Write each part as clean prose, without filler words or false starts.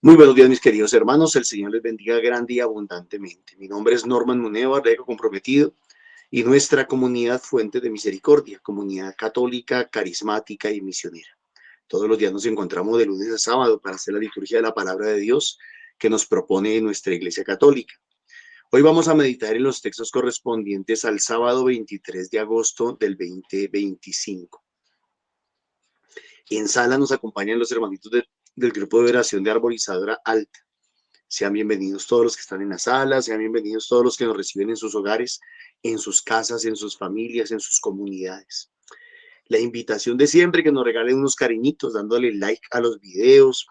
Muy buenos días, mis queridos hermanos. El Señor les bendiga grande y abundantemente. Mi nombre es Norman Muneo, Arrego Comprometido, y nuestra comunidad Fuente de Misericordia, comunidad católica, carismática y misionera. Todos los días nos encontramos de lunes a sábado para hacer la liturgia de la palabra de Dios que nos propone nuestra Iglesia Católica. Hoy vamos a meditar en los textos correspondientes al sábado 23 de agosto del 2025. En sala nos acompañan los hermanitos del grupo de oración de Arborizadora Alta. Sean bienvenidos todos los que están en la sala, sean bienvenidos todos los que nos reciben en sus hogares, en sus casas, en sus familias, en sus comunidades. La invitación de siempre, que nos regalen unos cariñitos, dándole like a los videos,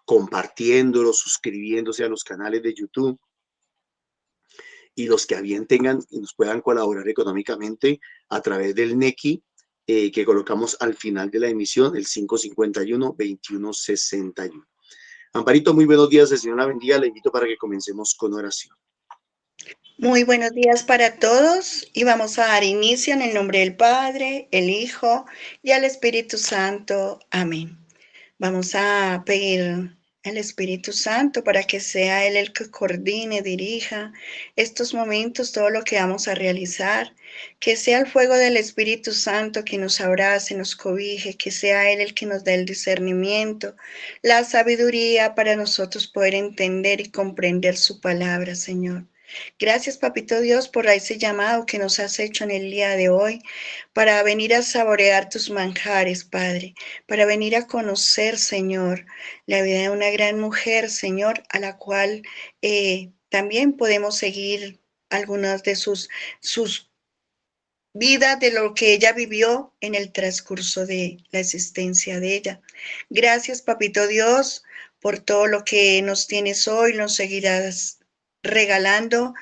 compartiéndolos, suscribiéndose a los canales de YouTube. Y los que a bien tengan y nos puedan colaborar económicamente a través del NECI, que colocamos al final de la emisión, el 551-2161. Amparito, muy buenos días, el Señor la bendiga. Le invito para que comencemos con oración. Muy buenos días para todos y vamos a dar inicio en el nombre del Padre, el Hijo y al Espíritu Santo. Amén. Vamos a pedir al Espíritu Santo para que sea Él el que coordine, dirija estos momentos, todo lo que vamos a realizar, que sea el fuego del Espíritu Santo que nos abrace, nos cobije, que sea Él el que nos dé el discernimiento, la sabiduría para nosotros poder entender y comprender su palabra, Señor. Gracias, Papito Dios, por ese llamado que nos has hecho en el día de hoy para venir a saborear tus manjares, Padre, para venir a conocer, Señor, la vida de una gran mujer, Señor, a la cual también podemos seguir algunas de sus vidas, de lo que ella vivió en el transcurso de la existencia de ella. Gracias, Papito Dios, por todo lo que nos tienes hoy, nos seguirás regalando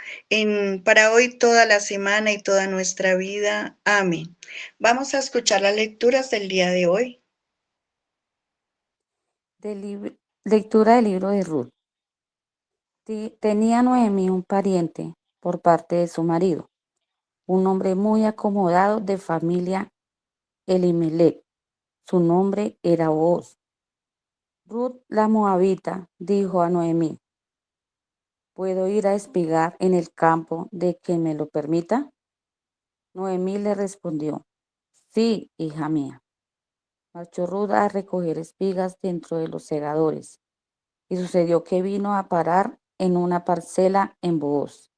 para hoy toda la semana y toda nuestra vida. Amén. Vamos a escuchar las lecturas del día de hoy. Lectura del libro de Ruth. Tenía Noemí un pariente por parte de su marido, un hombre muy acomodado de familia Elimelech. Su nombre era Booz. Ruth la moabita dijo a Noemí: ¿puedo ir a espigar en el campo de quien me lo permita? Noemí le respondió: sí, hija mía. Marchó Ruth a recoger espigas dentro de los segadores, y sucedió que vino a parar en una parcela en Booz,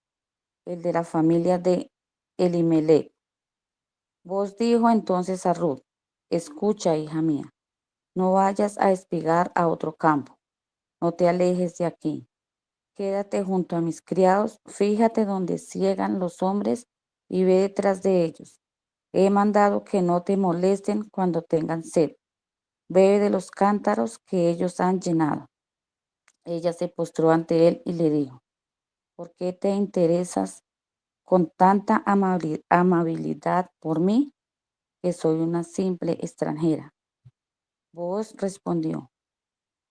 el de la familia de Elimelech. Booz dijo entonces a Ruth: escucha, hija mía, no vayas a espigar a otro campo, no te alejes de aquí. Quédate junto a mis criados, fíjate donde ciegan los hombres y ve detrás de ellos. He mandado que no te molesten cuando tengan sed. Bebe de los cántaros que ellos han llenado. Ella se postró ante él y le dijo: ¿por qué te interesas con tanta amabilidad por mí, que soy una simple extranjera? Booz respondió: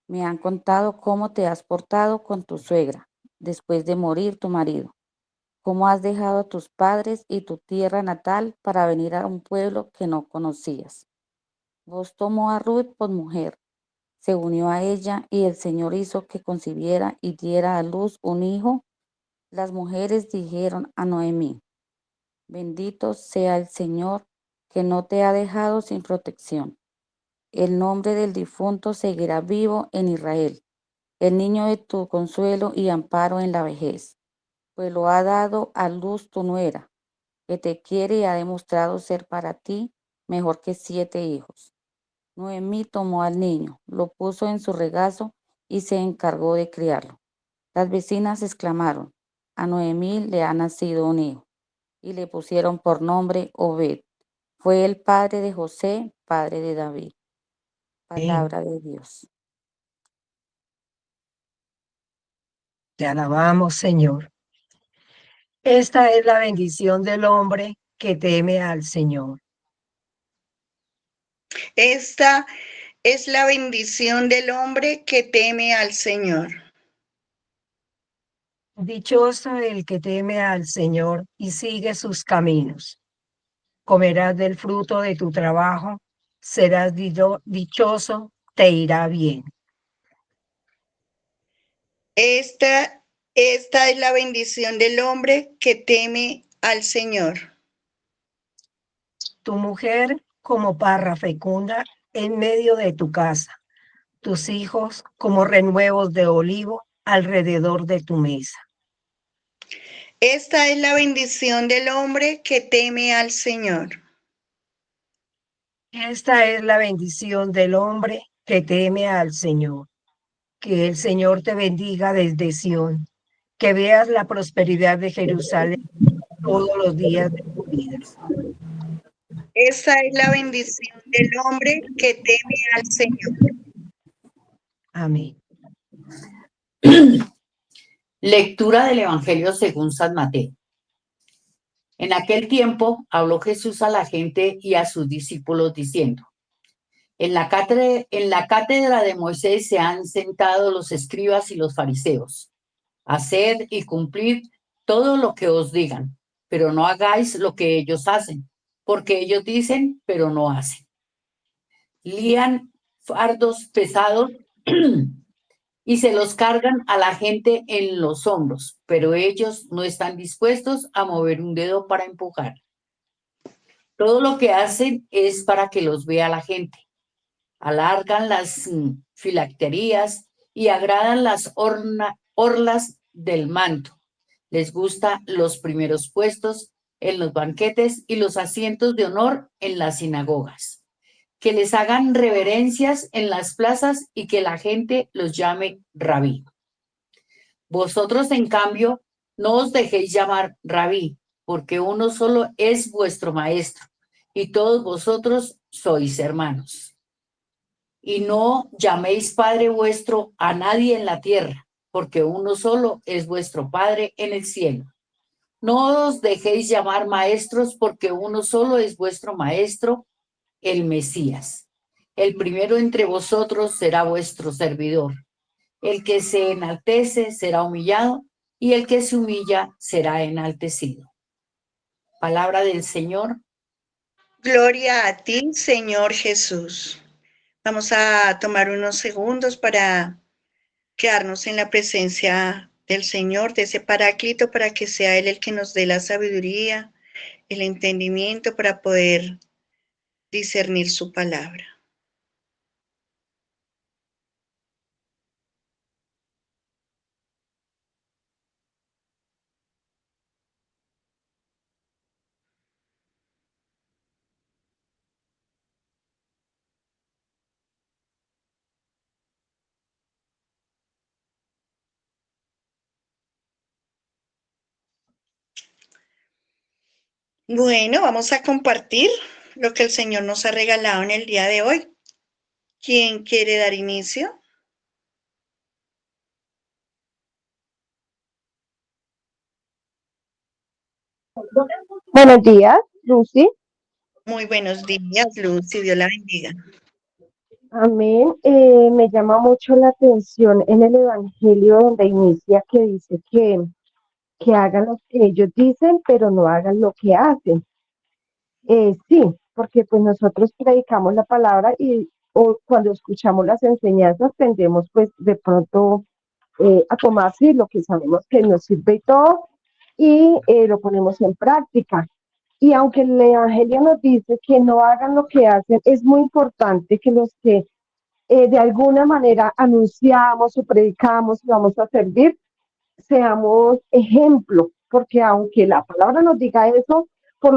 me han contado cómo te has portado con tu suegra después de morir tu marido, cómo has dejado a tus padres y tu tierra natal para venir a un pueblo que no conocías. Booz tomó a Ruth por mujer, se unió a ella y el Señor hizo que concibiera y diera a luz un hijo. Las mujeres dijeron a Noemí: bendito sea el Señor, que no te ha dejado sin protección. El nombre del difunto seguirá vivo en Israel, el niño de tu consuelo y amparo en la vejez, pues lo ha dado a luz tu nuera, que te quiere y ha demostrado ser para ti mejor que 7 hijos. Noemí tomó al niño, lo puso en su regazo y se encargó de criarlo. Las vecinas exclamaron: a Noemí le ha nacido un hijo, y le pusieron por nombre Obed. Fue el padre de José, padre de David. Palabra de Dios. Te alabamos, Señor. Esta es la bendición del hombre que teme al Señor. Esta es la bendición del hombre que teme al Señor. Dichoso el que teme al Señor y sigue sus caminos. comerás del fruto de tu trabajo, serás dichoso, te irá bien. Esta es la bendición del hombre que teme al Señor. Tu mujer como parra fecunda en medio de tu casa, tus hijos como renuevos de olivo alrededor de tu mesa. Esta es la bendición del hombre que teme al Señor. Esta es la bendición del hombre que teme al Señor. Que el Señor te bendiga desde Sión, que veas la prosperidad de Jerusalén todos los días de tu vida. Esta es la bendición del hombre que teme al Señor. Amén. Lectura del Evangelio según San Mateo. En aquel tiempo habló Jesús a la gente y a sus discípulos diciendo: en la cátedra de Moisés se han sentado los escribas y los fariseos. Haced y cumplid todo lo que os digan, pero no hagáis lo que ellos hacen, porque ellos dicen, pero no hacen. Lían fardos pesados y se los cargan a la gente en los hombros, pero ellos no están dispuestos a mover un dedo para empujar. Todo lo que hacen es para que los vea la gente. Alargan las filacterías y agradan las orlas del manto. Les gustan los primeros puestos en los banquetes y los asientos de honor en las sinagogas. Que les hagan reverencias en las plazas y que la gente los llame rabí. Vosotros, en cambio, no os dejéis llamar rabí, porque uno solo es vuestro maestro, y todos vosotros sois hermanos. Y no llaméis Padre vuestro a nadie en la tierra, porque uno solo es vuestro Padre en el cielo. No os dejéis llamar maestros, porque uno solo es vuestro Maestro, el Mesías. El primero entre vosotros será vuestro servidor. El que se enaltece será humillado, y el que se humilla será enaltecido. Palabra del Señor. Gloria a ti, Señor Jesús. Vamos a tomar unos segundos para quedarnos en la presencia del Señor, de ese Paráclito, para que sea Él el que nos dé la sabiduría, el entendimiento para poder discernir su palabra. Bueno, vamos a compartir lo que el Señor nos ha regalado en el día de hoy. ¿Quién quiere dar inicio? Buenos días, Lucy. Muy buenos días, Lucy, Dios la bendiga. Amén. Me llama mucho la atención en el Evangelio donde inicia que dice que hagan lo que ellos dicen, pero no hagan lo que hacen. Sí, porque pues nosotros predicamos la palabra y o cuando escuchamos las enseñanzas tendemos pues de pronto a tomar sí, lo que sabemos que nos sirve y todo y lo ponemos en práctica. Y aunque el Evangelio nos dice que no hagan lo que hacen, es muy importante que los que de alguna manera anunciamos o predicamos y vamos a servir, seamos ejemplo, porque aunque la palabra nos diga eso, por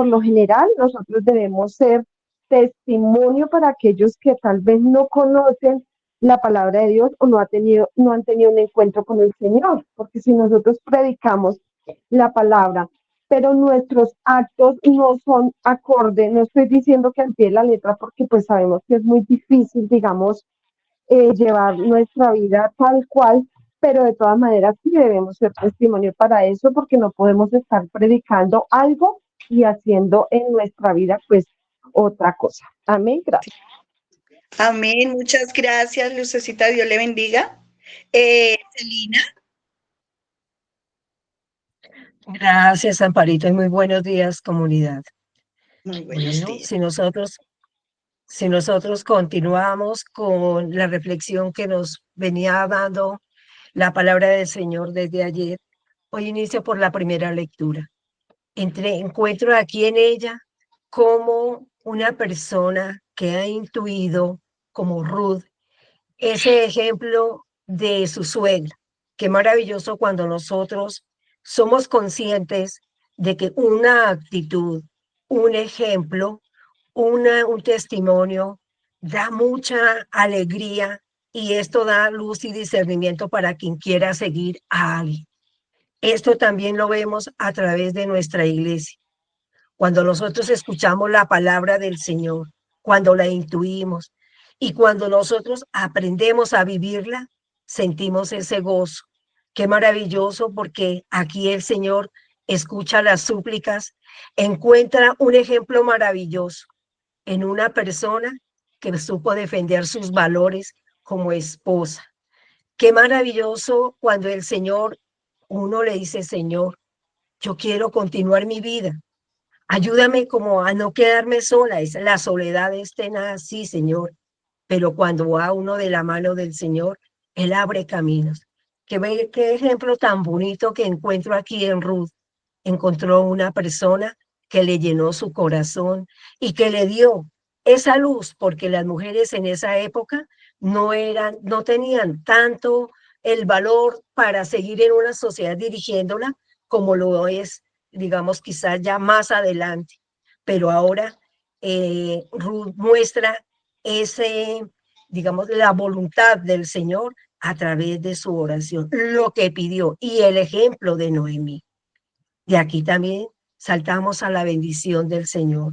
lo general nosotros debemos ser testimonio para aquellos que tal vez no conocen la palabra de Dios o no han tenido un encuentro con el Señor, porque si nosotros predicamos la palabra, pero nuestros actos no son acorde, no estoy diciendo que al pie de la letra, porque pues sabemos que es muy difícil, digamos, llevar nuestra vida tal cual, pero de todas maneras sí debemos ser testimonio para eso, porque no podemos estar predicando algo y haciendo en nuestra vida pues otra cosa. Amén, gracias. Amén, muchas gracias, Lucecita, Dios le bendiga. Celina. Gracias, Amparito, y muy buenos días, comunidad. Muy buenos Bueno, días. si nosotros continuamos con la reflexión que nos venía dando la palabra del Señor desde ayer, hoy inicio por la primera lectura. Encuentro aquí en ella como una persona que ha intuido, como Ruth, ese ejemplo de su suegra. Qué maravilloso cuando nosotros somos conscientes de que una actitud, un ejemplo, un testimonio da mucha alegría y esto da luz y discernimiento para quien quiera seguir a alguien. Esto también lo vemos a través de nuestra iglesia. Cuando nosotros escuchamos la palabra del Señor, cuando la intuimos y cuando nosotros aprendemos a vivirla, sentimos ese gozo. Qué maravilloso, porque aquí el Señor escucha las súplicas, encuentra un ejemplo maravilloso en una persona que supo defender sus valores como esposa. Qué maravilloso cuando el Señor, uno le dice: Señor, yo quiero continuar mi vida. Ayúdame como a no quedarme sola. La soledad es tenaz, sí, Señor. Pero cuando va uno de la mano del Señor, Él abre caminos. Qué ejemplo tan bonito que encuentro aquí en Ruth. Encontró una persona que le llenó su corazón y que le dio esa luz, porque las mujeres en esa época no tenían tanto el valor para seguir en una sociedad dirigiéndola como lo es, digamos, quizás ya más adelante. Pero ahora Ruth muestra ese, digamos, la voluntad del Señor a través de su oración, lo que pidió y el ejemplo de Noemí. Y aquí también saltamos a la bendición del Señor,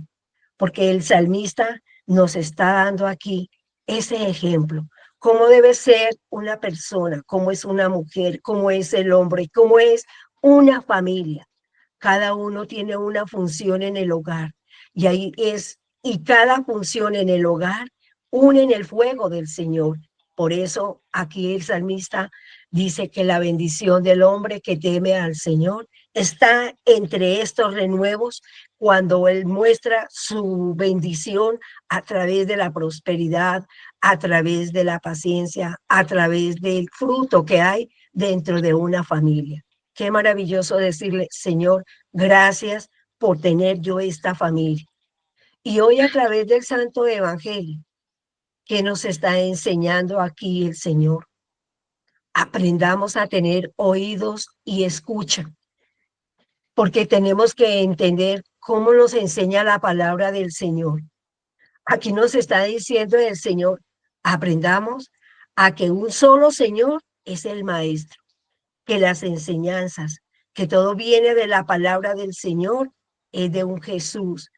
porque el salmista nos está dando aquí ese ejemplo, cómo debe ser una persona, cómo es una mujer, cómo es el hombre, cómo es una familia. Cada uno tiene una función en el hogar y cada función en el hogar une en el fuego del Señor. Por eso aquí el salmista dice que la bendición del hombre que teme al Señor está entre estos renuevos cuando Él muestra su bendición a través de la prosperidad, a través de la paciencia, a través del fruto que hay dentro de una familia. Qué maravilloso decirle: Señor, gracias por tener yo esta familia. Y hoy, a través del Santo Evangelio, que nos está enseñando aquí el Señor, aprendamos a tener oídos y escucha, porque tenemos que entender cómo nos enseña la palabra del Señor. Aquí nos está diciendo el Señor: aprendamos a que un solo Señor es el Maestro, que las enseñanzas, que todo viene de la palabra del Señor, es de un Jesús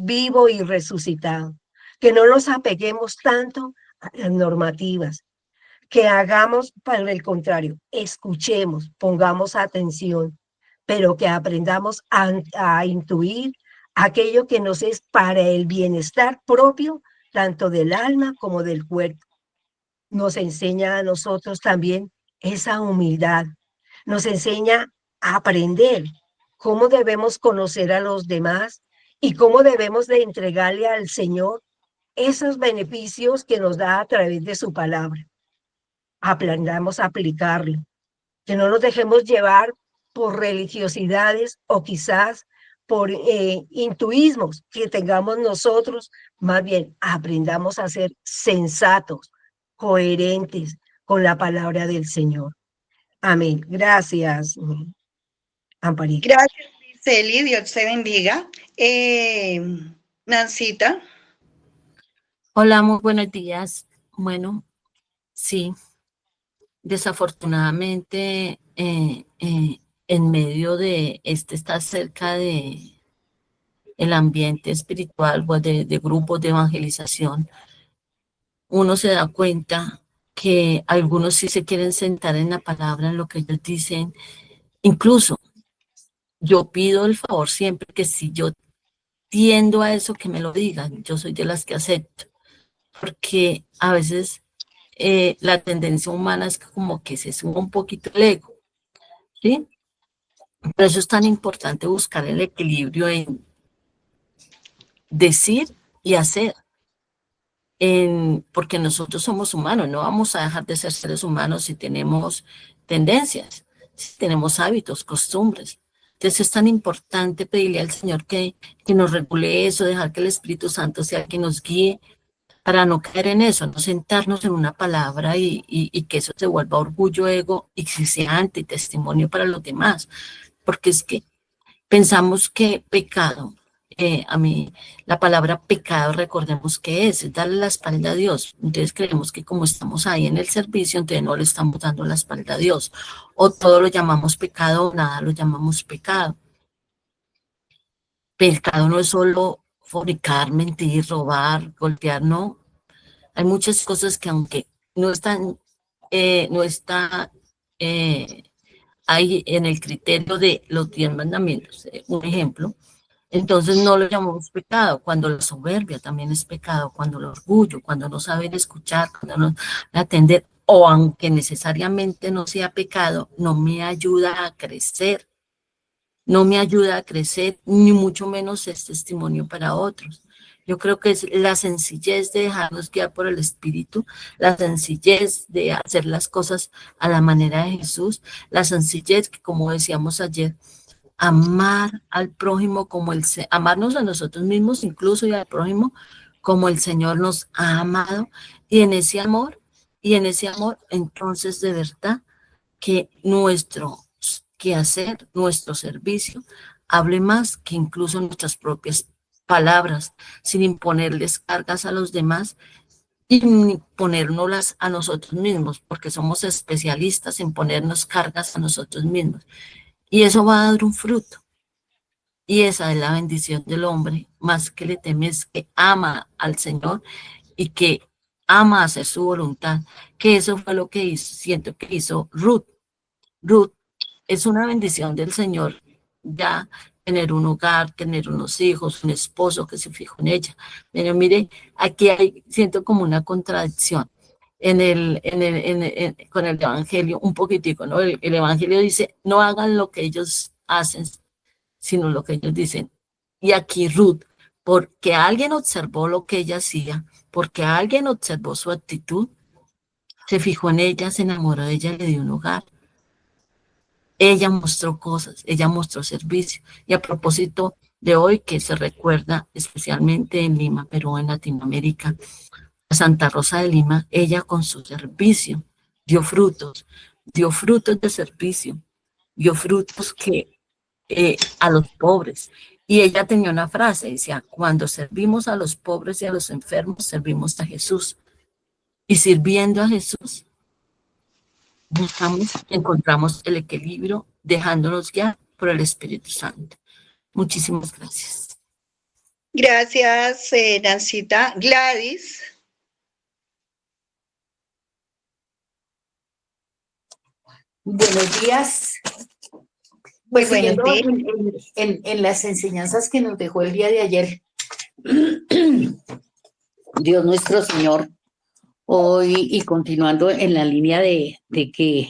vivo y resucitado. Que no nos apeguemos tanto a las normativas, que hagamos, para el contrario, escuchemos, pongamos atención, pero que aprendamos a intuir aquello que nos es para el bienestar propio, tanto del alma como del cuerpo. Nos enseña a nosotros también esa humildad, nos enseña a aprender cómo debemos conocer a los demás y cómo debemos de entregarle al Señor esos beneficios que nos da a través de su palabra. Aprendamos a aplicarlo, que no nos dejemos llevar por religiosidades o quizás por intuismos que tengamos nosotros. Más bien, aprendamos a ser sensatos, coherentes con la palabra del Señor. Amén. Gracias, Amparito. Gracias, Celi, Dios te bendiga. Nancita. Hola, muy buenos días. Bueno, sí, desafortunadamente en medio de está cerca de el ambiente espiritual o de grupos de evangelización, uno se da cuenta que algunos sí se quieren sentar en la palabra, en lo que ellos dicen. Incluso yo pido el favor siempre que si yo tiendo a eso, que me lo digan. Yo soy de las que acepto, porque a veces la tendencia humana es que como que se suba un poquito el ego, ¿sí? Por eso es tan importante buscar el equilibrio en decir y hacer. Porque nosotros somos humanos, no vamos a dejar de ser seres humanos si tenemos tendencias, si tenemos hábitos, costumbres. Entonces es tan importante pedirle al Señor que nos regule eso, dejar que el Espíritu Santo sea el que nos guíe para no caer en eso, no sentarnos en una palabra y que eso se vuelva orgullo, ego y que sea antitestimonio para los demás. Porque es que pensamos que pecado, a mí la palabra pecado, recordemos que es darle la espalda a Dios. Entonces creemos que como estamos ahí en el servicio, entonces no le estamos dando la espalda a Dios. O todo lo llamamos pecado o nada lo llamamos pecado. Pecado no es solo fornicar, mentir, robar, golpear, no. Hay muchas cosas que aunque no están, no está ahí en el criterio de los 10 mandamientos, un ejemplo, entonces no lo llamamos pecado, cuando la soberbia también es pecado, cuando el orgullo, cuando no saber escuchar, cuando no atender, o aunque necesariamente no sea pecado, no me ayuda a crecer, no me ayuda a crecer, ni mucho menos es testimonio para otros. Yo creo que es la sencillez de dejarnos guiar por el Espíritu, la sencillez de hacer las cosas a la manera de Jesús, la sencillez que, como decíamos ayer, amar al prójimo como amarnos a nosotros mismos incluso y al prójimo como el Señor nos ha amado, y en ese amor, entonces de verdad que nuestro quehacer, nuestro servicio, hable más que incluso nuestras propias palabras, sin imponerles cargas a los demás y ponérnoslas a nosotros mismos, porque somos especialistas en ponernos cargas a nosotros mismos. Y eso va a dar un fruto. Y esa es la bendición del hombre, más que le teme, es que ama al Señor y que ama hacer su voluntad, que eso fue lo que hizo, siento que hizo Ruth. Ruth es una bendición del Señor, ya tener un hogar, tener unos hijos, un esposo que se fijó en ella. Pero mire, aquí siento como una contradicción con el Evangelio, un poquitico, ¿no? El Evangelio dice, no hagan lo que ellos hacen, sino lo que ellos dicen. Y aquí Ruth, porque alguien observó lo que ella hacía, porque alguien observó su actitud, se fijó en ella, se enamoró de ella, le dio un hogar. Ella mostró cosas, ella mostró servicio. Y a propósito de hoy, que se recuerda especialmente en Lima, Perú, en Latinoamérica, a Santa Rosa de Lima, ella con su servicio dio frutos de servicio, dio frutos a los pobres. Y ella tenía una frase, decía, cuando servimos a los pobres y a los enfermos, servimos a Jesús. Y sirviendo a Jesús, encontramos el equilibrio, dejándonos guiar por el Espíritu Santo. Muchísimas gracias. Gracias, Nancita. Gladys. Buenos días. Pues siguiendo en las enseñanzas que nos dejó el día de ayer, Dios nuestro Señor, hoy y continuando en la línea de que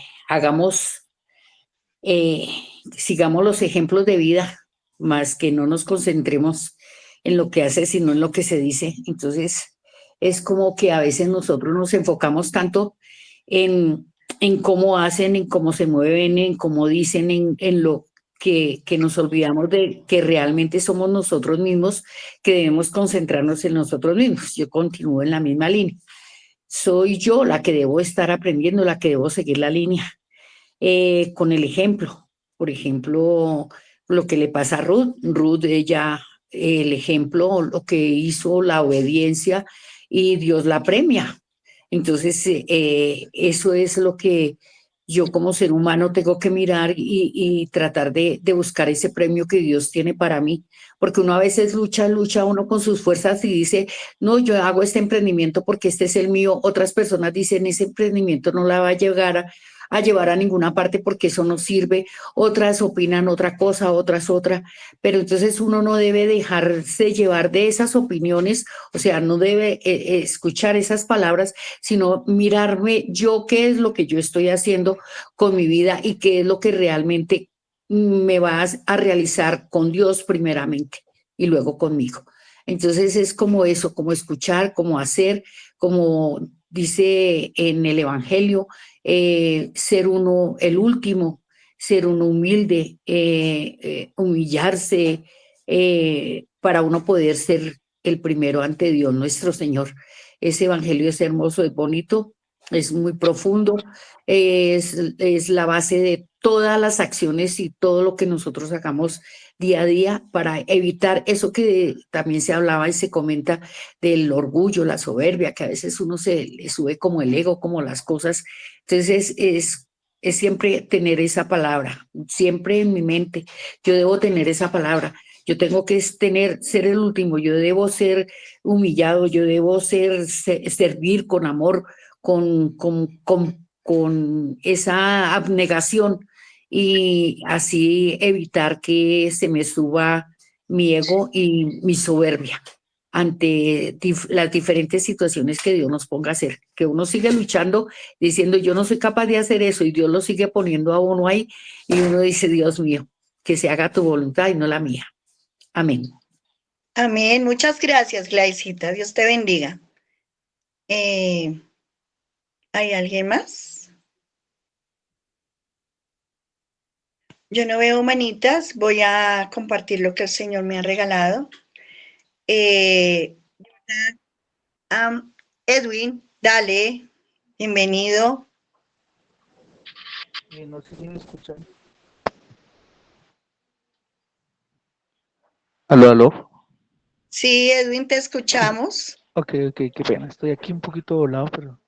sigamos los ejemplos de vida, más que no nos concentremos en lo que hace, sino en lo que se dice. Entonces, es como que a veces nosotros nos enfocamos tanto en cómo hacen, en cómo se mueven, en cómo dicen, en lo que nos olvidamos de que realmente somos nosotros mismos, que debemos concentrarnos en nosotros mismos. Yo continúo en la misma línea. Soy yo la que debo estar aprendiendo, la que debo seguir la línea. Con el ejemplo, por ejemplo, lo que le pasa a Ruth. Ruth, ella, el ejemplo, lo que hizo, la obediencia, y Dios la premia. Entonces, eso es lo que yo como ser humano tengo que mirar y tratar de buscar ese premio que Dios tiene para mí, porque uno a veces lucha uno con sus fuerzas y dice, no, yo hago este emprendimiento porque este es el mío. Otras personas dicen, ese emprendimiento no la va a llevar a ninguna parte porque eso no sirve. Otras opinan otra cosa, otras otra, pero entonces uno no debe dejarse llevar de esas opiniones, o sea, no debe escuchar esas palabras, sino mirarme yo qué es lo que yo estoy haciendo con mi vida y qué es lo que realmente me va a realizar con Dios primeramente y luego conmigo. Entonces es como eso, como escuchar, como hacer, como dice en el Evangelio, ser uno el último, ser uno humilde, humillarse para uno poder ser el primero ante Dios nuestro Señor. Ese Evangelio es hermoso, es bonito, es muy profundo, es la base de todas las acciones y todo lo que nosotros hagamos día a día para evitar eso que también se hablaba y se comenta del orgullo, la soberbia, que a veces uno se le sube como el ego, como las cosas. Entonces es siempre tener esa palabra, siempre en mi mente. Yo debo tener esa palabra. Yo tengo que ser el último, yo debo ser humillado, yo debo servir con amor, con esa abnegación y así evitar que se me suba mi ego y mi soberbia ante las diferentes situaciones que Dios nos ponga a hacer, que uno sigue luchando diciendo yo no soy capaz de hacer eso y Dios lo sigue poniendo a uno ahí y uno dice Dios mío, que se haga tu voluntad y no la mía. Amén. Amén. Muchas gracias, Glaicita. Dios te bendiga. ¿Hay alguien más? Yo no veo manitas. Voy a compartir lo que el Señor me ha regalado. Edwin, dale. Bienvenido. No sé si me escuchan. Aló, aló. Sí, Edwin, te escuchamos. Ok, qué pena. Estoy aquí un poquito volado, pero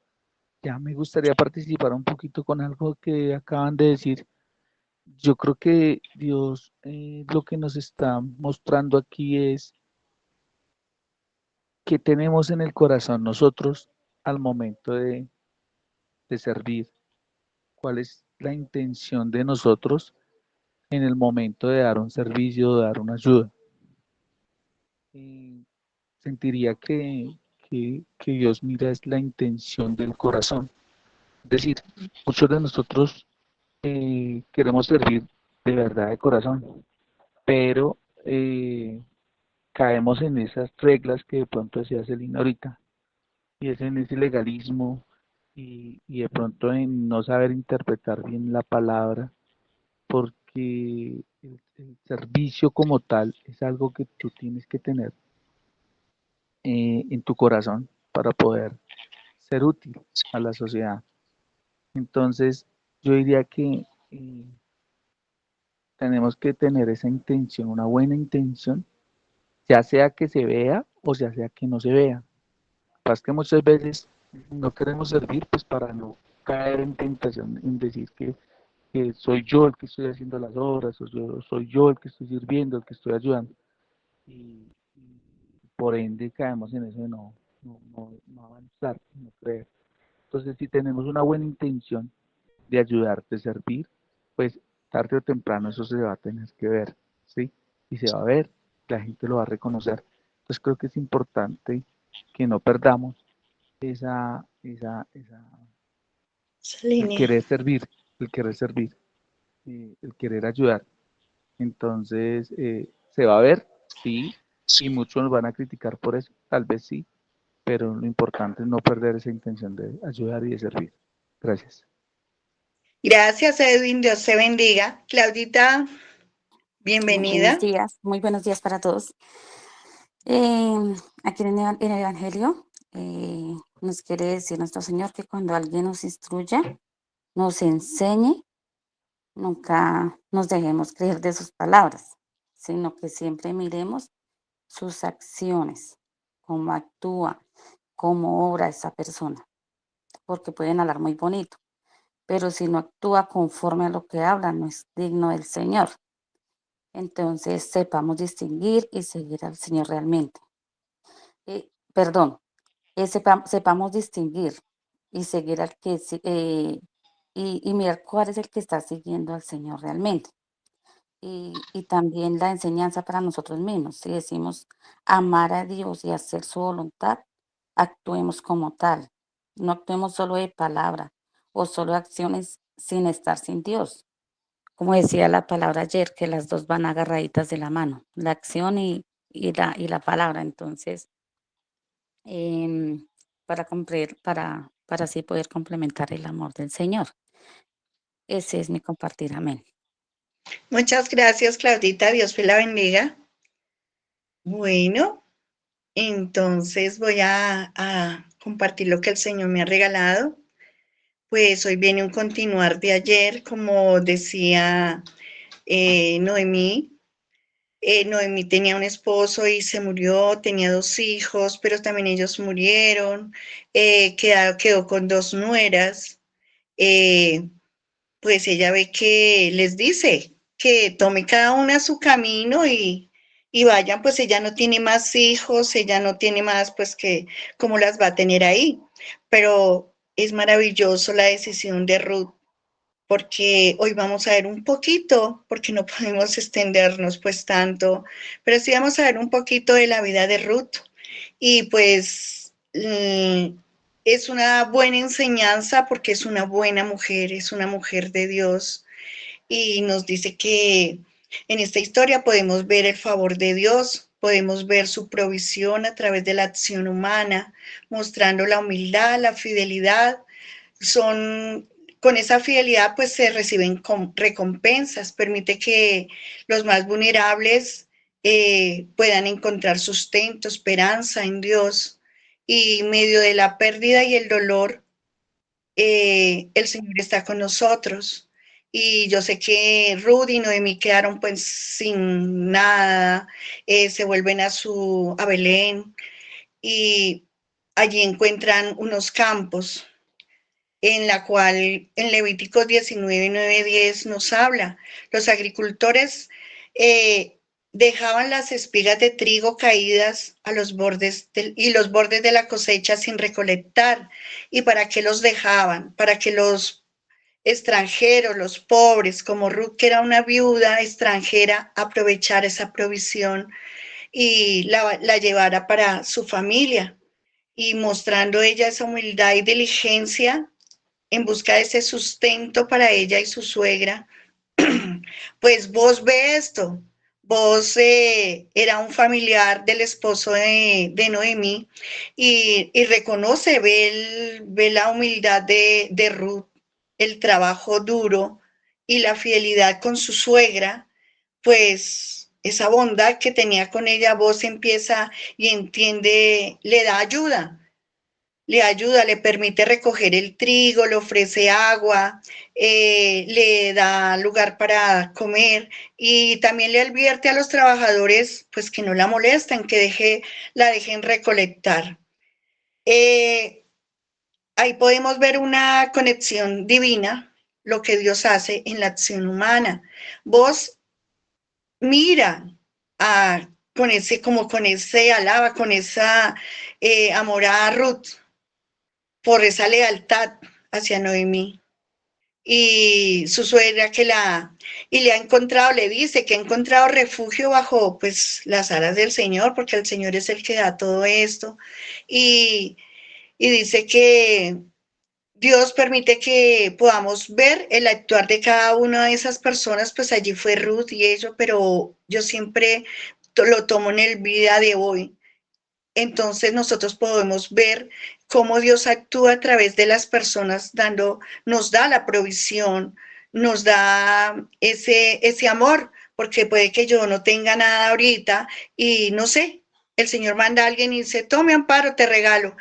ya me gustaría participar un poquito con algo que acaban de decir. Yo creo que Dios lo que nos está mostrando aquí es que tenemos en el corazón nosotros al momento de servir. ¿Cuál es la intención de nosotros en el momento de dar un servicio, de dar una ayuda? Sentiría que Dios mira es la intención del corazón. Es decir, muchos de nosotros queremos servir de verdad de corazón, pero caemos en esas reglas que de pronto decía Celina ahorita, y es en ese legalismo y de pronto en no saber interpretar bien la palabra, porque el servicio como tal es algo que tú tienes que tener en tu corazón para poder ser útil a la sociedad. Entonces, yo diría que tenemos que tener esa intención, una buena intención, ya sea que se vea o ya sea que no se vea. Pasa que muchas veces no queremos servir pues para no caer en tentación, en decir que soy yo el que estoy haciendo las obras, o soy yo el que estoy sirviendo, el que estoy ayudando. Y por ende caemos en eso de no avanzar, no creer. Entonces, si tenemos una buena intención de ayudar, de servir, pues tarde o temprano eso se va a tener que ver, ¿sí? Y se va a ver, la gente lo va a reconocer. Entonces creo que es importante que no perdamos el Línea. querer servir, el querer ayudar. Entonces, se va a ver, sí, y muchos nos van a criticar por eso, tal vez sí, pero lo importante es no perder esa intención de ayudar y de servir. Gracias. Gracias, Edwin. Dios te bendiga. Claudita, bienvenida. Muy buenos días para todos. Aquí en el Evangelio nos quiere decir nuestro Señor que cuando alguien nos instruya, nos enseñe, nunca nos dejemos creer de sus palabras, sino que siempre miremos sus acciones, cómo actúa, cómo obra esa persona, porque pueden hablar muy bonito, pero si no actúa conforme a lo que habla, no es digno del Señor. Entonces sepamos distinguir y seguir al Señor realmente. Sepamos distinguir y seguir al que y mirar cuál es el que está siguiendo al Señor realmente. Y también la enseñanza para nosotros mismos. Si decimos amar a Dios y hacer su voluntad, actuemos como tal. No actuemos solo de palabra o solo de acciones sin estar sin Dios. Como decía la palabra ayer, que las dos van agarraditas de la mano, la acción y y la palabra. Entonces, para así poder complementar el amor del Señor. Ese es mi compartir. Amén. Muchas gracias, Claudita. Dios me la bendiga. Bueno, entonces voy a compartir lo que el Señor me ha regalado. Pues hoy viene un continuar de ayer, como decía Noemí. Noemí tenía un esposo y se murió, tenía 2 hijos, pero también ellos murieron, quedó con 2 nueras. Pues ella ve que les dice que tome cada una su camino y vayan, pues ella no tiene más hijos, ella no tiene más, pues que cómo las va a tener ahí. Pero es maravilloso la decisión de Ruth, porque hoy vamos a ver un poquito, porque no podemos extendernos pues tanto, pero sí vamos a ver un poquito de la vida de Ruth. Y pues es una buena enseñanza porque es una buena mujer, es una mujer de Dios. Y nos dice que en esta historia podemos ver el favor de Dios, podemos ver su provisión a través de la acción humana, mostrando la humildad, la fidelidad. Con esa fidelidad pues se reciben recompensas, permite que los más vulnerables puedan encontrar sustento, esperanza en Dios, y en medio de la pérdida y el dolor, el Señor está con nosotros. Y yo sé que Ruth y Noemí quedaron pues sin nada, se vuelven a Belén y allí encuentran unos campos en la cual en Levíticos 19, 9, 10 nos habla. Los agricultores dejaban las espigas de trigo caídas a los bordes y los bordes de la cosecha sin recolectar. ¿Y para qué los dejaban? Para que los extranjeros, los pobres, como Ruth, que era una viuda extranjera, aprovechara esa provisión y la llevara para su familia. Y mostrando ella esa humildad y diligencia en busca de ese sustento para ella y su suegra, pues vos ve esto, vos era un familiar del esposo de Noemí y reconoce, ve la humildad de Ruth, el trabajo duro y la fidelidad con su suegra, pues esa bondad que tenía con ella, vos empieza y entiende, le ayuda, le permite recoger el trigo, le ofrece agua, le da lugar para comer y también le advierte a los trabajadores pues que no la molesten, que la dejen recolectar. Ahí podemos ver una conexión divina, lo que Dios hace en la acción humana. Vos mira con ese alaba, con esa amor a Ruth, por esa lealtad hacia Noemí. Y su suegra y le ha encontrado, le dice que ha encontrado refugio bajo pues las alas del Señor, porque el Señor es el que da todo esto. Y dice que Dios permite que podamos ver el actuar de cada una de esas personas, pues allí fue Ruth y ello, pero yo siempre lo tomo en el vida de hoy. Entonces nosotros podemos ver cómo Dios actúa a través de las personas, nos da la provisión, nos da ese amor, porque puede que yo no tenga nada ahorita y no sé, el Señor manda a alguien y dice, tome Amparo, te regalo.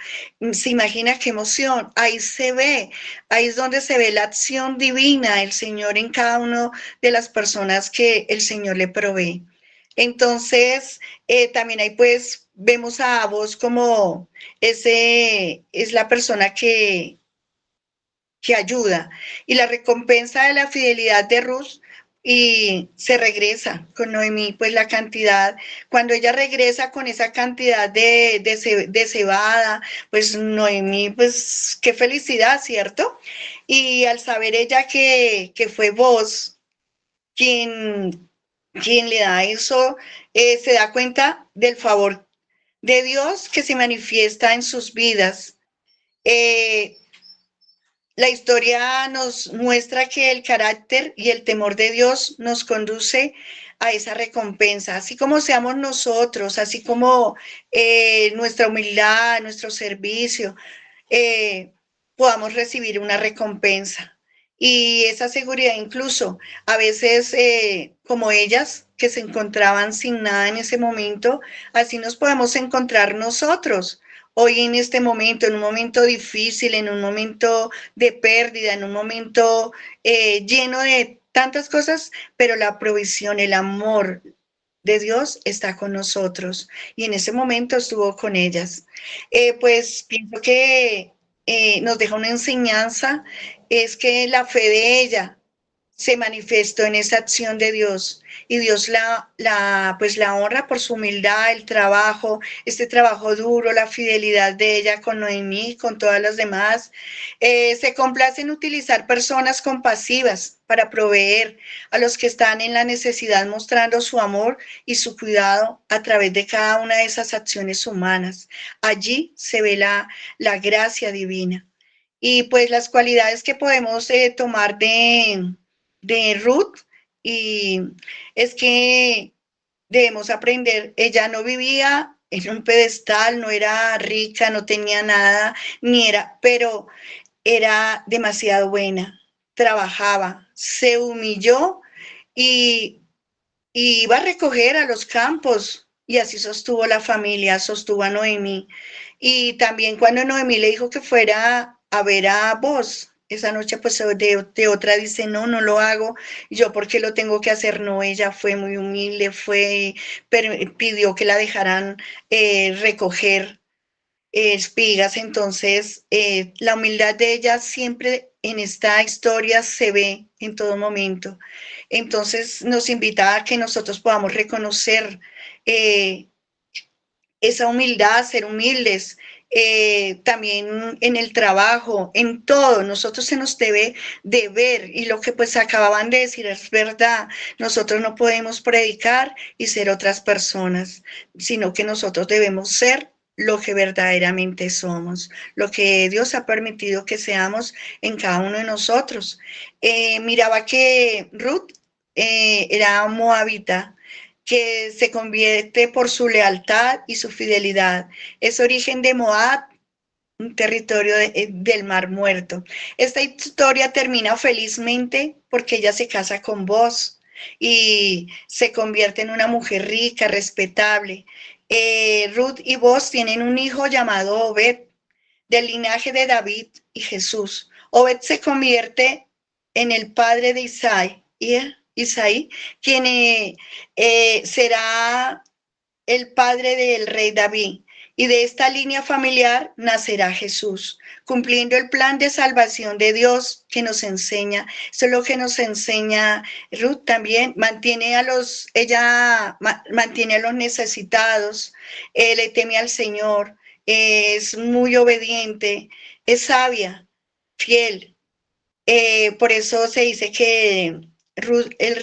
Se imagina qué emoción, ahí se ve, ahí es donde se ve la acción divina del Señor en cada una de las personas que el Señor le provee. Entonces, también ahí pues vemos a vos como ese es la persona que ayuda. Y la recompensa de la fidelidad de Ruth y se regresa con Noemí, pues la cantidad, cuando ella regresa con esa cantidad de cebada, pues Noemí, pues qué felicidad, ¿cierto? Y al saber ella que fue vos quien le da eso, se da cuenta del favor de Dios que se manifiesta en sus vidas. La historia nos muestra que el carácter y el temor de Dios nos conduce a esa recompensa, así como seamos nosotros, así como nuestra humildad, nuestro servicio, eh, podamos recibir una recompensa. Y esa seguridad incluso, a veces como ellas que se encontraban sin nada en ese momento, así nos podemos encontrar nosotros. Hoy en este momento, en un momento difícil, en un momento de pérdida, en un momento lleno de tantas cosas, pero la provisión, el amor de Dios está con nosotros. Y en ese momento estuvo con ellas. Pues pienso que nos deja una enseñanza, es que la fe de ella se manifestó en esa acción de Dios y Dios pues la honra por su humildad, el trabajo, este trabajo duro, la fidelidad de ella con Noemí, con todas las demás. Se complace en utilizar personas compasivas para proveer a los que están en la necesidad, mostrando su amor y su cuidado a través de cada una de esas acciones humanas. Allí se ve la gracia divina. Y pues las cualidades que podemos tomar de Ruth, y es que debemos aprender, ella no vivía en un pedestal, no era rica, no tenía nada, ni era, pero era demasiado buena, trabajaba, se humilló y, y iba a recoger a los campos y así sostuvo la familia, sostuvo a Noemí. Y también cuando Noemí le dijo que fuera a ver a vos, esa noche pues de otra dice, no, no lo hago, yo porque lo tengo que hacer, no, ella fue muy humilde, pero pidió que la dejaran recoger espigas, entonces la humildad de ella siempre en esta historia se ve en todo momento. Entonces nos invita a que nosotros podamos reconocer eh, esa humildad, ser humildes, también en el trabajo, en todo, nosotros se nos debe de ver, y lo que pues acababan de decir es verdad, nosotros no podemos predicar y ser otras personas, sino que nosotros debemos ser lo que verdaderamente somos, lo que Dios ha permitido que seamos en cada uno de nosotros. Miraba que Ruth era moabita, que se convierte por su lealtad y su fidelidad. Es origen de Moab, un territorio del Mar Muerto. Esta historia termina felizmente porque ella se casa con Boaz y se convierte en una mujer rica, respetable. Ruth y Boaz tienen un hijo llamado Obed, del linaje de David y Jesús. Obed se convierte en el padre de Isaí, quien será el padre del rey David. Y de esta línea familiar nacerá Jesús, cumpliendo el plan de salvación de Dios que nos enseña. Eso es lo que nos enseña Ruth también. Ella mantiene a los necesitados, le teme al Señor, es muy obediente, es sabia, fiel. Por eso se dice que Ruth es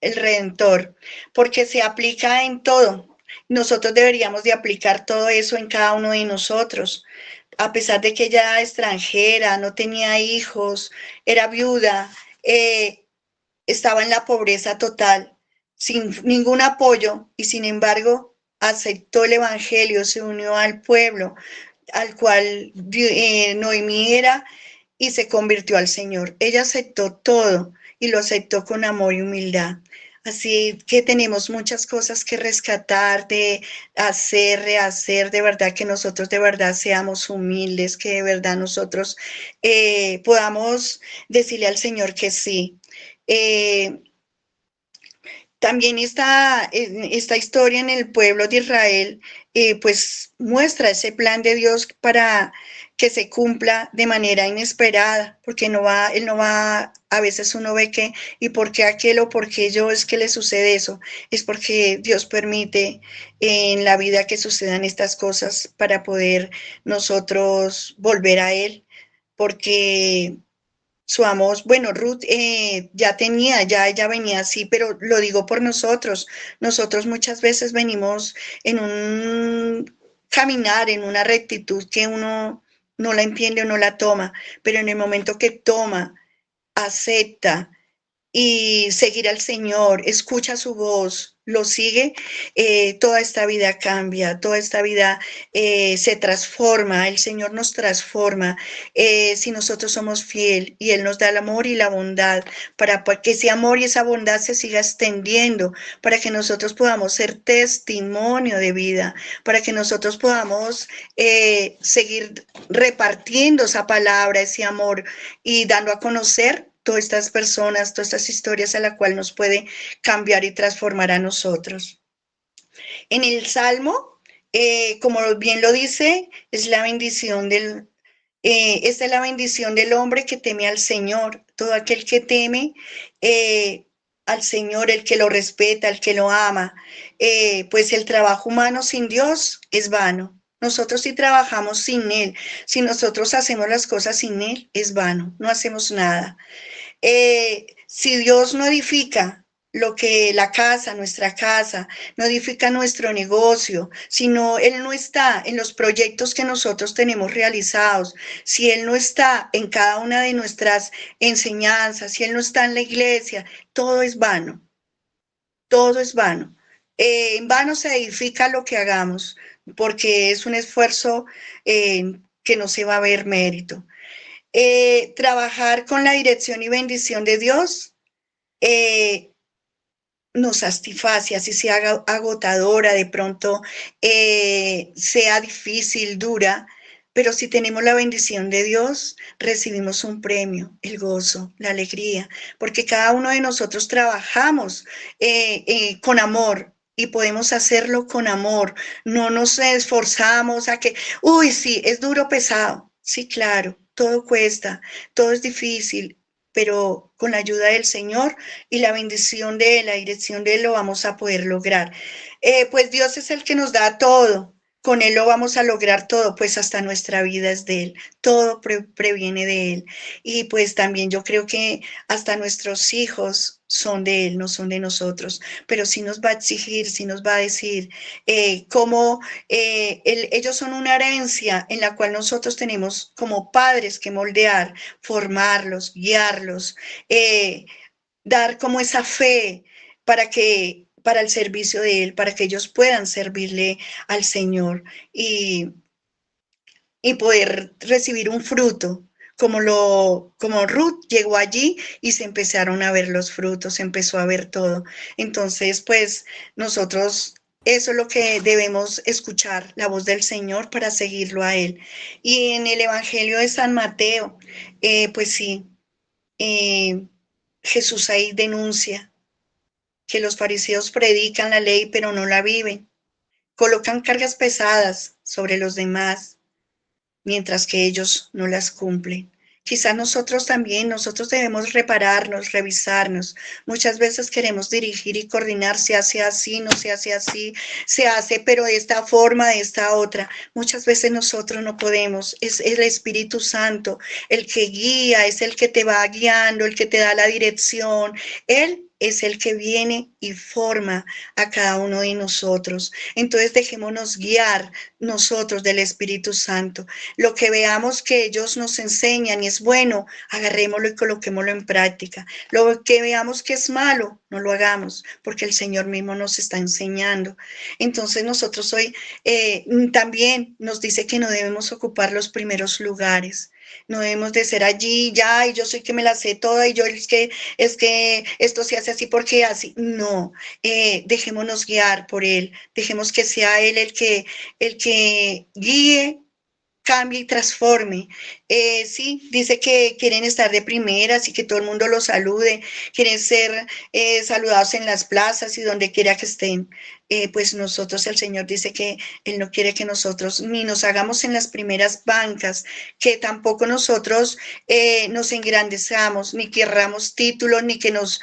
el Redentor, porque se aplica en todo. Nosotros deberíamos de aplicar todo eso en cada uno de nosotros. A pesar de que ella era extranjera, no tenía hijos, era viuda, estaba en la pobreza total, sin ningún apoyo, y sin embargo aceptó el Evangelio, se unió al pueblo al cual Noemí era, y se convirtió al Señor. Ella aceptó todo y lo aceptó con amor y humildad. Así que tenemos muchas cosas que rescatar, de hacer, rehacer, de verdad que nosotros de verdad seamos humildes, que de verdad nosotros podamos decirle al Señor que sí. También esta historia en el pueblo de Israel, pues muestra ese plan de Dios para que se cumpla de manera inesperada, porque él no va, a veces uno ve que, ¿y por qué aquel o por qué yo es que le sucede eso? Es porque Dios permite en la vida que sucedan estas cosas para poder nosotros volver a Él, porque su amor, bueno, Ruth ya ella venía así, pero lo digo por nosotros. Nosotros muchas veces venimos en un caminar, en una rectitud que uno no la entiende o no la toma, pero en el momento que toma, acepta y seguir al Señor, escucha su voz, lo sigue, toda esta vida cambia, toda esta vida se transforma, el Señor nos transforma si nosotros somos fiel y Él nos da el amor y la bondad para que ese amor y esa bondad se siga extendiendo, para que nosotros podamos ser testimonio de vida, para que nosotros podamos seguir repartiendo esa palabra, ese amor y dando a conocer todas estas personas, todas estas historias a la cual nos puede cambiar y transformar a nosotros. En el Salmo, como bien lo dice, es la bendición esta es la bendición del hombre que teme al Señor. Todo aquel que teme al Señor, el que lo respeta, el que lo ama, pues el trabajo humano sin Dios es vano. Nosotros si trabajamos sin Él, si nosotros hacemos las cosas sin Él, es vano, no hacemos nada. Si Dios no edifica lo que la casa, nuestra casa, no edifica nuestro negocio, sino Él no está en los proyectos que nosotros tenemos realizados, si Él no está en cada una de nuestras enseñanzas, si Él no está en la iglesia, todo es vano, todo es vano. En vano se edifica lo que hagamos, porque es un esfuerzo que no se va a ver mérito. Trabajar con la dirección y bendición de Dios nos satisface, así sea agotadora, de pronto sea difícil, dura, pero si tenemos la bendición de Dios, recibimos un premio, el gozo, la alegría, porque cada uno de nosotros trabajamos con amor, y podemos hacerlo con amor, no nos esforzamos a que, uy, sí, es duro, pesado, sí, claro, todo cuesta, todo es difícil, pero con la ayuda del Señor y la bendición de Él, la dirección de Él, lo vamos a poder lograr. Pues Dios es el que nos da todo. Con Él lo vamos a lograr todo, pues hasta nuestra vida es de Él, todo previene de Él. Y pues también yo creo que hasta nuestros hijos son de Él, no son de nosotros, pero sí nos va a exigir, sí nos va a decir cómo ellos son una herencia en la cual nosotros tenemos como padres que moldear, formarlos, guiarlos, dar como esa fe para el servicio de Él, para que ellos puedan servirle al Señor y poder recibir un fruto, como Ruth llegó allí y se empezaron a ver los frutos, se empezó a ver todo. Entonces, pues nosotros, eso es lo que debemos escuchar, la voz del Señor para seguirlo a Él. Y en el Evangelio de San Mateo, pues sí, Jesús ahí denuncia que los fariseos predican la ley pero no la viven, colocan cargas pesadas sobre los demás, mientras que ellos no las cumplen. Quizás nosotros también, nosotros debemos repararnos, revisarnos. Muchas veces queremos dirigir y coordinar, se hace así, no se hace así, se hace pero de esta forma, de esta otra. Muchas veces nosotros no podemos. Es el Espíritu Santo el que guía, es el que te va guiando, el que te da la dirección. Él es el que viene y forma a cada uno de nosotros. Entonces dejémonos guiar nosotros del Espíritu Santo. Lo que veamos que ellos nos enseñan y es bueno, agarrémoslo y coloquémoslo en práctica. Lo que veamos que es malo, no lo hagamos, porque el Señor mismo nos está enseñando. Entonces nosotros hoy también nos dice que no debemos ocupar los primeros lugares. No debemos de ser allí ya y yo soy que me la sé toda y yo es que esto se hace así porque así. No, dejémonos guiar por Él, dejemos que sea Él el que guíe, cambie y transforme. Sí, dice que quieren estar de primeras y que todo el mundo los salude, quieren ser saludados en las plazas y donde quiera que estén. Pues nosotros, el Señor dice que Él no quiere que nosotros ni nos hagamos en las primeras bancas, que tampoco nosotros nos engrandezcamos, ni querramos títulos, ni que nos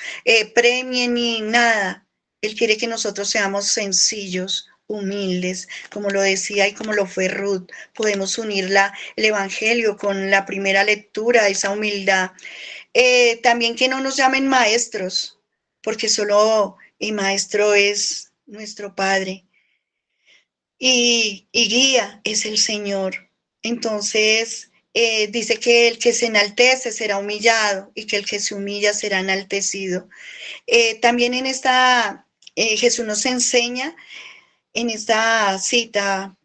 premien, ni nada. Él quiere que nosotros seamos sencillos, humildes, como lo decía y como lo fue Ruth. Podemos unir el Evangelio con la primera lectura, esa humildad. También que no nos llamen maestros, porque solo el maestro es nuestro Padre. Y guía es el Señor. Entonces, dice que el que se enaltece será humillado y que el que se humilla será enaltecido. También en esta, Jesús nos enseña en esta cita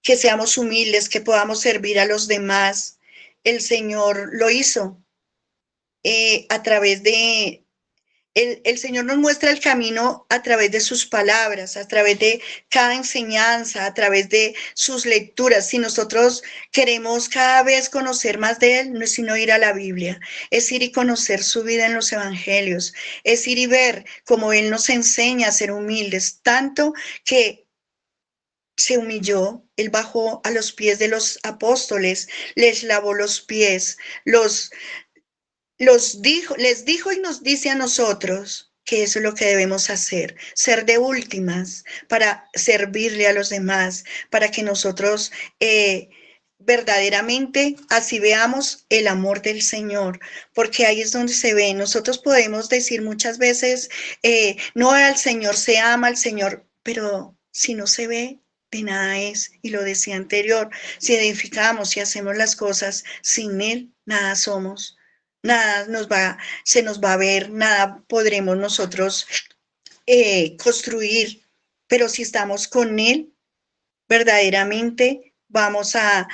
que seamos humildes, que podamos servir a los demás. El Señor lo hizo a través de... El Señor nos muestra el camino a través de sus palabras, a través de cada enseñanza, a través de sus lecturas. Si nosotros queremos cada vez conocer más de Él, no es sino ir a la Biblia, es ir y conocer su vida en los evangelios, es ir y ver cómo Él nos enseña a ser humildes, tanto que se humilló, Él bajó a los pies de los apóstoles, les lavó los pies, les dijo y nos dice a nosotros que eso es lo que debemos hacer, ser de últimas para servirle a los demás, para que nosotros verdaderamente así veamos el amor del Señor, porque ahí es donde se ve. Nosotros podemos decir muchas veces, no, al Señor se ama, al Señor, pero si no se ve, de nada es. Y lo decía anterior, si edificamos y hacemos las cosas sin Él, nada somos. Nada se nos va a ver, nada podremos nosotros construir, pero si estamos con Él, verdaderamente vamos a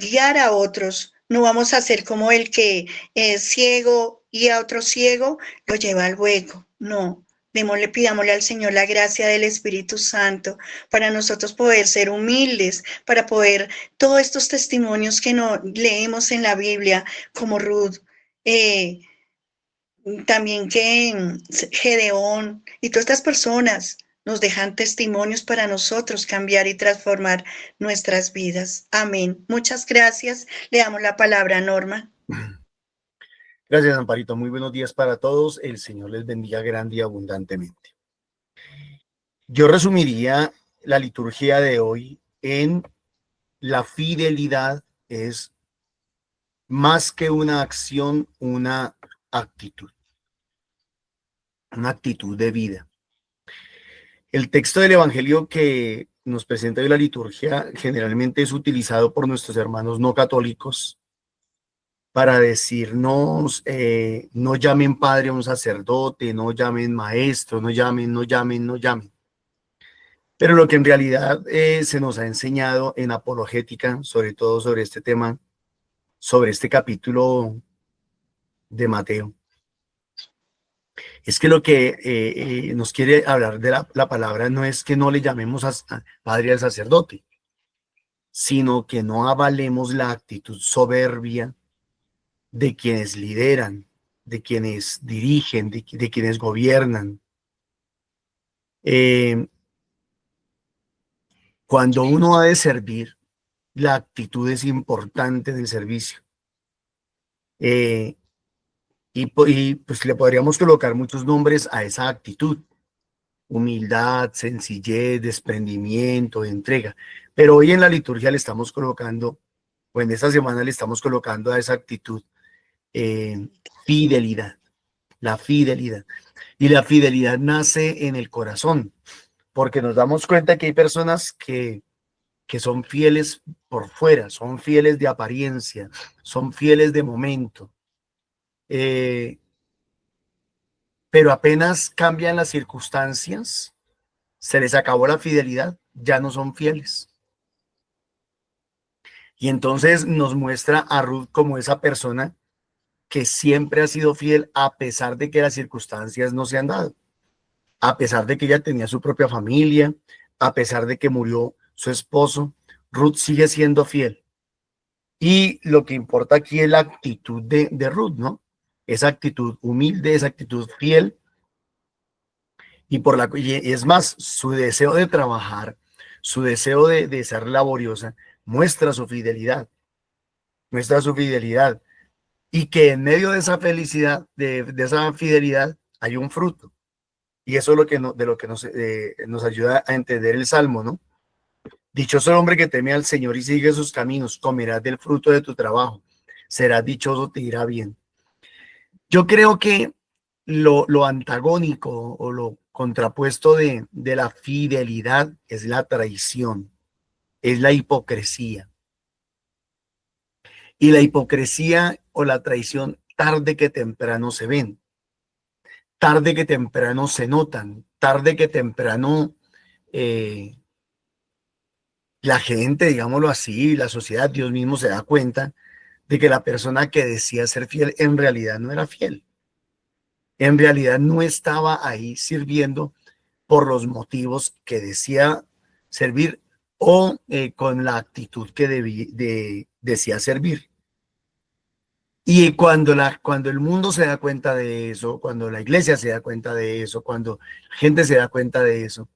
guiar a otros, no vamos a ser como el que es ciego y a otro ciego lo lleva al hueco, no. Pidámosle al Señor la gracia del Espíritu Santo para nosotros poder ser humildes, para poder todos estos testimonios que no leemos en la Biblia, como Ruth, también que Gedeón y todas estas personas nos dejan testimonios para nosotros cambiar y transformar nuestras vidas. Amén. Muchas gracias. Le damos la palabra a Norma. Gracias, Amparito. Muy buenos días para todos. El Señor les bendiga grande y abundantemente. Yo resumiría la liturgia de hoy en la fidelidad es más que una acción, una actitud de vida. El texto del Evangelio que nos presenta hoy la liturgia generalmente es utilizado por nuestros hermanos no católicos para decirnos, no llamen padre a un sacerdote, no llamen maestro, no llamen. Pero lo que en realidad se nos ha enseñado en apologética, sobre todo sobre este tema, sobre este capítulo de Mateo, es que lo que nos quiere hablar de la palabra no es que no le llamemos a padre al sacerdote, sino que no avalemos la actitud soberbia de quienes lideran, de quienes dirigen, de quienes gobiernan. Cuando uno ha de servir, la actitud es importante del servicio. Y pues le podríamos colocar muchos nombres a esa actitud: humildad, sencillez, desprendimiento, entrega. Pero hoy en la liturgia le estamos colocando, o en esta semana le estamos colocando a esa actitud fidelidad, la fidelidad. Y la fidelidad nace en el corazón, porque nos damos cuenta que hay personas que son fieles por fuera, son fieles de apariencia, son fieles de momento. Pero apenas cambian las circunstancias, se les acabó la fidelidad, ya no son fieles. Y entonces nos muestra a Ruth como esa persona que siempre ha sido fiel a pesar de que las circunstancias no se han dado, a pesar de que ella tenía su propia familia, a pesar de que murió su esposo, Ruth sigue siendo fiel. Y lo que importa aquí es la actitud de Ruth, ¿no? Esa actitud humilde, esa actitud fiel. Y es más, su deseo de trabajar, su deseo de ser laboriosa, muestra su fidelidad. Y que en medio de esa felicidad, de esa fidelidad, hay un fruto. Y eso es de lo que nos ayuda a entender el Salmo, ¿no? Dichoso el hombre que teme al Señor y sigue sus caminos, comerás del fruto de tu trabajo, serás dichoso, te irá bien. Yo creo que lo antagónico o lo contrapuesto de la fidelidad es la traición, es la hipocresía. Y la hipocresía o la traición tarde que temprano se ven, tarde que temprano se notan, tarde que temprano la gente, digámoslo así, la sociedad, Dios mismo se da cuenta de que la persona que decía ser fiel en realidad no era fiel. En realidad no estaba ahí sirviendo por los motivos que decía servir o con la actitud que decía servir. Y cuando el mundo se da cuenta de eso, cuando la iglesia se da cuenta de eso, cuando la gente se da cuenta de eso,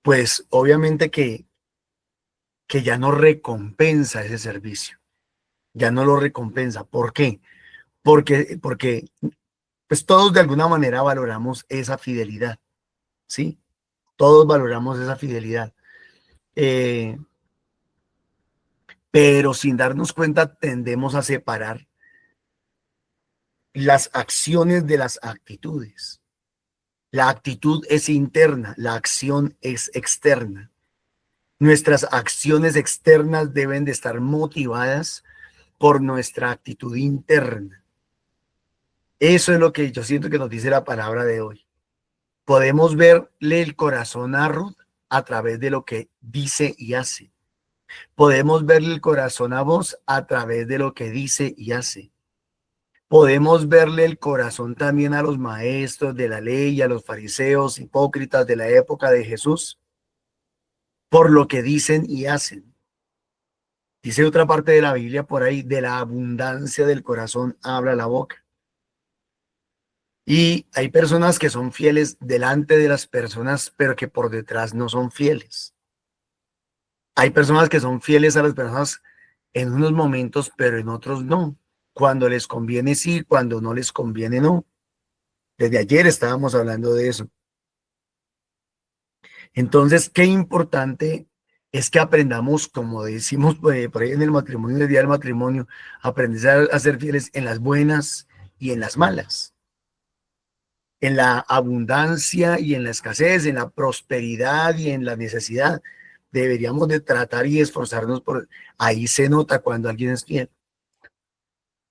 pues obviamente que ya no recompensa ese servicio, ya no lo recompensa. ¿Por qué? Porque pues todos de alguna manera valoramos esa fidelidad, ¿sí? Todos valoramos esa fidelidad. Pero sin darnos cuenta tendemos a separar las acciones de las actitudes. La actitud es interna, la acción es externa. Nuestras acciones externas deben de estar motivadas por nuestra actitud interna. Eso es lo que yo siento que nos dice la palabra de hoy. Podemos verle el corazón a Ruth a través de lo que dice y hace. Podemos verle el corazón a vos a través de lo que dice y hace. Podemos verle el corazón también a los maestros de la ley, a los fariseos hipócritas de la época de Jesús, por lo que dicen y hacen. Dice otra parte de la Biblia por ahí, de la abundancia del corazón habla la boca. Y hay personas que son fieles delante de las personas, pero que por detrás no son fieles. Hay personas que son fieles a las personas en unos momentos, pero en otros no. Cuando les conviene sí, cuando no les conviene no. Desde ayer estábamos hablando de eso. Entonces, qué importante es que aprendamos, como decimos por ahí en el matrimonio, en el día del matrimonio, aprender a ser fieles en las buenas y en las malas. En la abundancia y en la escasez, en la prosperidad y en la necesidad. Deberíamos de tratar y esforzarnos por... Ahí se nota cuando alguien es fiel.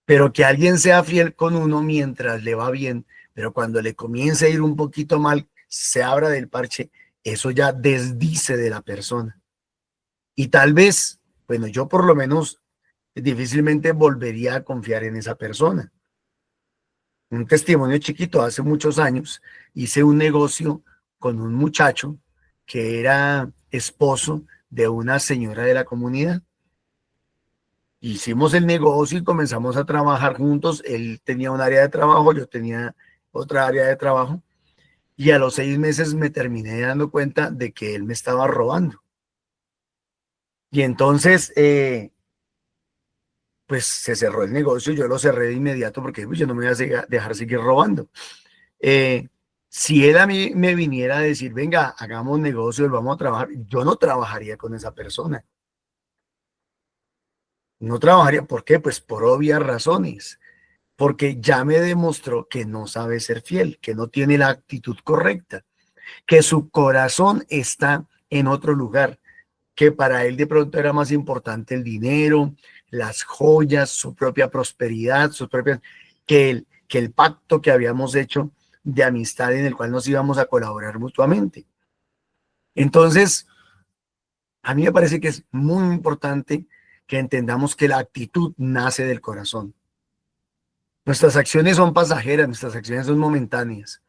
Pero que alguien sea fiel con uno mientras le va bien, pero cuando le comience a ir un poquito mal, se abra del parche, eso ya desdice de la persona. Y tal vez, bueno, yo por lo menos difícilmente volvería a confiar en esa persona. Un testimonio chiquito, hace muchos años hice un negocio con un muchacho que era esposo de una señora de la comunidad. Hicimos el negocio y comenzamos a trabajar juntos. Él tenía un área de trabajo, yo tenía otra área de trabajo. Y a los 6 meses me terminé dando cuenta de que él me estaba robando. Y entonces, pues se cerró el negocio, yo lo cerré de inmediato porque pues, yo no me voy a dejar seguir robando. Si él a mí me viniera a decir, venga, hagamos negocios, vamos a trabajar, yo no trabajaría con esa persona. No trabajaría, ¿por qué? Pues por obvias razones, porque ya me demostró que no sabe ser fiel, que no tiene la actitud correcta, que su corazón está en otro lugar, que para él de pronto era más importante el dinero, las joyas, su propia prosperidad, que el pacto que habíamos hecho de amistad en el cual nos íbamos a colaborar mutuamente. Entonces, a mí me parece que es muy importante que entendamos que la actitud nace del corazón. Nuestras acciones son pasajeras, nuestras acciones son momentáneas,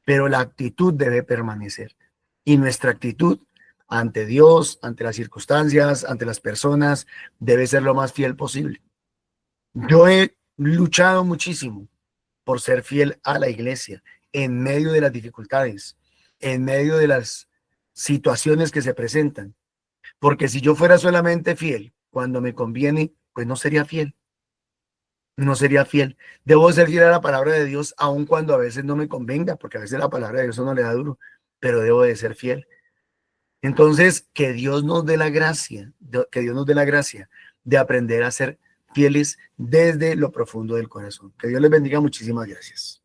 pero la actitud debe permanecer. Y nuestra actitud ante Dios, ante las circunstancias, ante las personas, debe ser lo más fiel posible. Yo he luchado muchísimo por ser fiel a la iglesia en medio de las dificultades, en medio de las situaciones que se presentan. Porque si yo fuera solamente fiel cuando me conviene, pues no sería fiel. No sería fiel. Debo ser fiel a la palabra de Dios, aun cuando a veces no me convenga, porque a veces la palabra de Dios no le da duro, pero debo de ser fiel. Entonces, que Dios nos dé la gracia, de aprender a ser fieles desde lo profundo del corazón. Que Dios les bendiga. Muchísimas gracias.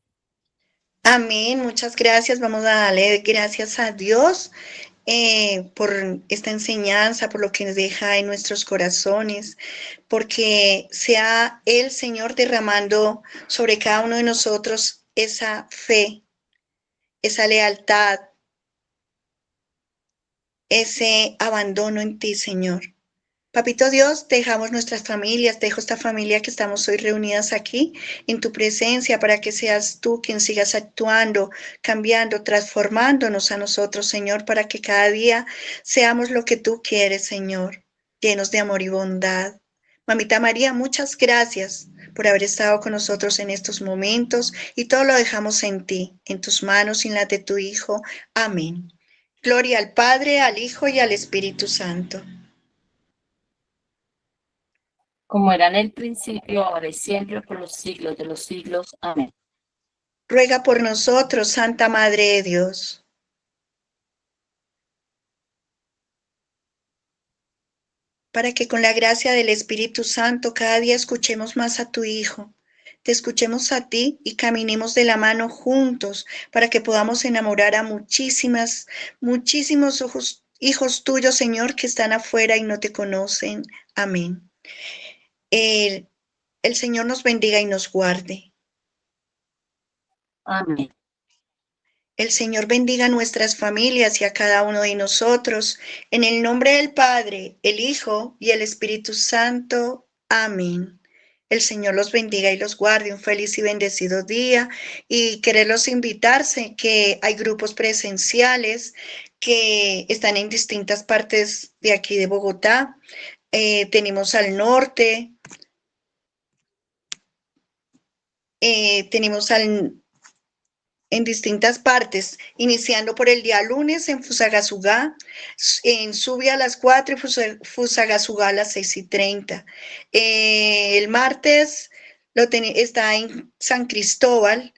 Amén, muchas gracias. Vamos a darle gracias a Dios. por esta enseñanza, por lo que nos deja en nuestros corazones, porque sea el Señor derramando sobre cada uno de nosotros esa fe, esa lealtad, ese abandono en ti, Señor. Papito Dios, dejamos nuestras familias, dejo esta familia que estamos hoy reunidas aquí en tu presencia para que seas tú quien sigas actuando, cambiando, transformándonos a nosotros, Señor, para que cada día seamos lo que tú quieres, Señor, llenos de amor y bondad. Mamita María, muchas gracias por haber estado con nosotros en estos momentos y todo lo dejamos en ti, en tus manos y en las de tu Hijo. Amén. Gloria al Padre, al Hijo y al Espíritu Santo. Como era en el principio, ahora y siempre, por los siglos de los siglos. Amén. Ruega por nosotros, Santa Madre de Dios. Para que con la gracia del Espíritu Santo cada día escuchemos más a tu Hijo, te escuchemos a ti y caminemos de la mano juntos para que podamos enamorar a muchísimos hijos tuyos, Señor, que están afuera y no te conocen. Amén. El Señor nos bendiga y nos guarde. Amén. El Señor bendiga nuestras familias y a cada uno de nosotros. En el nombre del Padre, el Hijo y el Espíritu Santo. Amén. El Señor los bendiga y los guarde. Un feliz y bendecido día. Y quererlos invitarse que hay grupos presenciales que están en distintas partes de aquí de Bogotá. Tenemos al norte. Tenemos en distintas partes, iniciando por el día lunes en Fusagasugá, en Subia a las 4 y Fusagasugá a las 6:30. El martes está en San Cristóbal,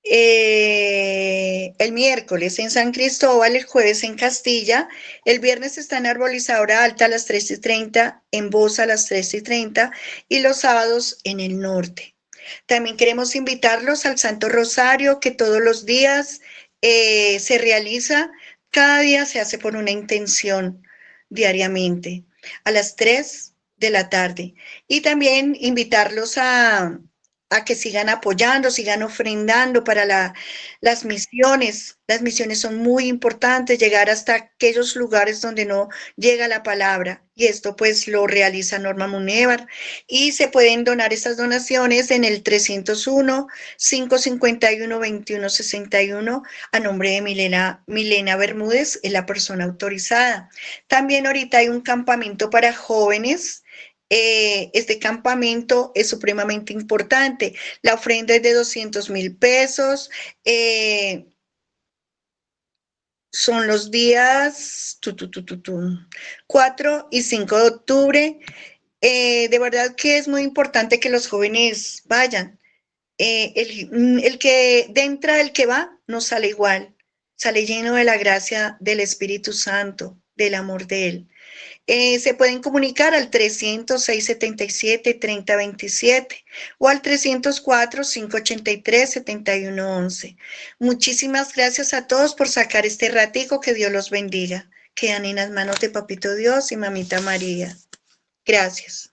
el miércoles en San Cristóbal, el jueves en Castilla, el viernes está en Arbolizadora Alta a las 3:30, en Bosa a las 3:30 y los sábados en el norte. También queremos invitarlos al Santo Rosario, que todos los días se realiza, cada día se hace por una intención diariamente, a las 3 de la tarde. Y también invitarlos a que sigan apoyando, sigan ofrendando para las misiones. Las misiones son muy importantes, llegar hasta aquellos lugares donde no llega la palabra. Y esto pues lo realiza Norma Munevar. Y se pueden donar estas donaciones en el 301-551-2161 a nombre de Milena Bermúdez, es la persona autorizada. También ahorita hay un campamento para jóvenes. Este campamento es supremamente importante. La ofrenda es de 200,000 pesos. Son los días 4 y 5 de octubre. De verdad que es muy importante que los jóvenes vayan. El que entra, el que va, no sale igual. Sale lleno de la gracia del Espíritu Santo, del amor de Él. Se pueden comunicar al 300-677-3027 o al 304-583-7111. Muchísimas gracias a todos por sacar este ratico, que Dios los bendiga. Quedan en las manos de Papito Dios y Mamita María. Gracias.